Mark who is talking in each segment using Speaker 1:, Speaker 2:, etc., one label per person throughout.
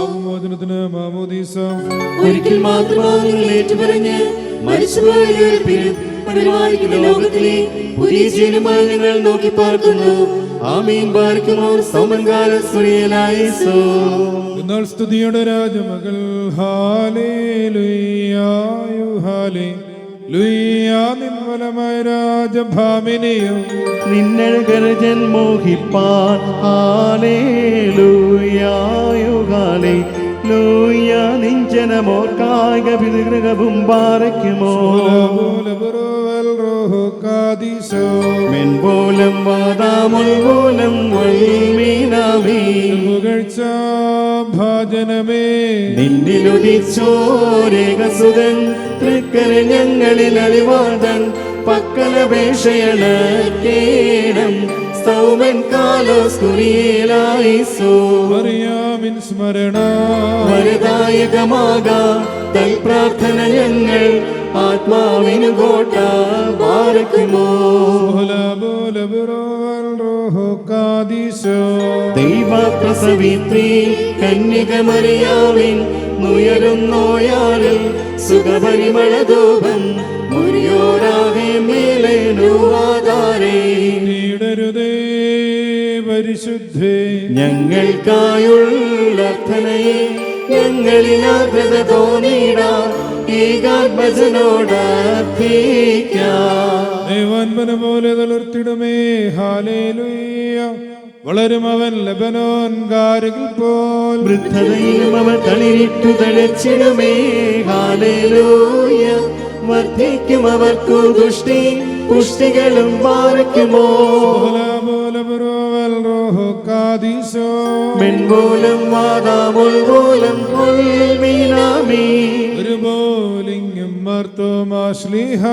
Speaker 1: പാപമോചനത്തിന് മാമോദീസ
Speaker 2: ഒരിക്കൽ മാത്രമാണ് ഏറ്റുപറഞ്ഞ് മരിച്ചുപോയവരെ പരിപാലിക്കുന്ന ലോകത്തിലെ പുതിയ ജീവനുമായി ഞങ്ങൾ നോക്കി പാർക്കുന്നു. ആമീൻ. ബാരിക്കുമോ സൗമൻകാല സുറിയലായേസോ.
Speaker 1: എന്നാൽ സ്തുതിയുടെ രാജമകൾ ഹാലേലുയ്യായു ഹാലേലുയ്യാ നിൻവലമായ രാജഭാമിനിയോ
Speaker 2: നിന്നഴകരജൻ മോഹിപ്പാൻ ഹാലേലുയ്യായു ഹാലേലുയ്യാ നിഞ്ചനമോർക്കായിക വിഗ്രഹവും പാറയ്ക്കുമോ മെൻപോലം വാദാമുൾപോലം
Speaker 1: പുകഴ്ച ഭാജനമേ
Speaker 2: നിന്നിലുദിച്ചോരേകസുതൻ തൃക്കര ഞങ്ങളിൽ അളിവാദൻ പക്കലപേക്ഷയണ കേണം സൗമൻ കാലോസ് കുറിയേലായിസോ.
Speaker 1: മറിയാമിൻ സ്മരണ
Speaker 2: വരദായകമാക തൽ പ്രാർത്ഥന ഞങ്ങൾ ആത്മാവിനു കോട്ട പാർക്കുമോ. ദൈവപ്രസവിത്രി കന്യക മറിയാവിൻ നുയരുന്നോയാളിൽ സുഖപരിമളധൂപം മുറിയോരാകെ മേലെ നൂവാതാരേ.
Speaker 1: നീടരുതേ പരിശുദ്ധേ
Speaker 2: ഞങ്ങൾക്കായുള്ള അർത്ഥനയെ ഞങ്ങളിലാഗ്രത തോന്നിടാം ഏകാത്മജനോട്
Speaker 1: ദൈവാൻപന പോലെ തളർത്തിടുമേ. ഹാലേലുയ്യ വളരും അവൻ ലബനോൻ ഗാരകിൽ പോൽ
Speaker 2: വൃദ്ധതയിലും അവൻ തളിരിട്ടു തഴച്ചിടുമേ. ഹാലേലൂയ വർദ്ധിക്കും അവർക്കു ദുഷ്ടി പുഷ്ടികളും പാർക്കുമോ. മെൻപോലം വാദാമുൾപോലം
Speaker 1: ഒരുപോലിങ്ങും മർത്തോമാശ്ലീഹ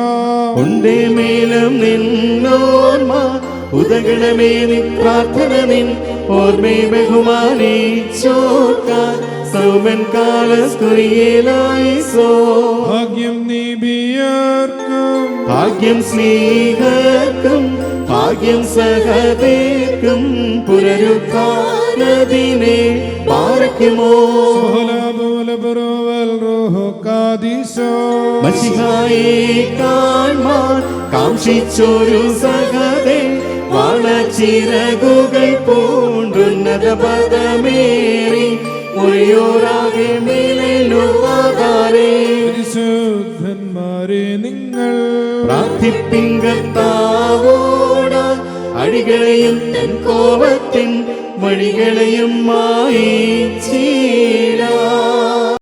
Speaker 2: ഉണ്ടേ മേലും നിന്നോർമ്മ ഉദഗണമേ നിൻ പ്രാർത്ഥന നിൻ ഓർമ്മേ ബഹുമാനിച്ചോർക്കാൻ സൗമൻ കാലസ് കുറിയേലായിസോ.
Speaker 1: ഭാഗ്യം നീബിയർക്കും
Speaker 2: ഭാഗ്യം സ്നേഹർക്കും ഭാഗ്യം സഹദേർക്കും പുനരുദ്ധാനദിനെ പാർക്കുമോ. മശിഹായെ കാൺമാൻ കാംക്ഷിച്ചൊരു സഹദേ വാളച്ചിറകുകൾ പൂണ്ടുന്നത പദമേറി മുറിയോരാകെ മേലുവാതാരേ.
Speaker 1: പരിശുദ്ധന്മാരെ നിങ്ങൾ
Speaker 2: പ്രാർത്ഥിപ്പിൻ കർത്താവോട അടികളെയും തൻ കോപത്തിൻ വഴികളെയും മായിച്ചീ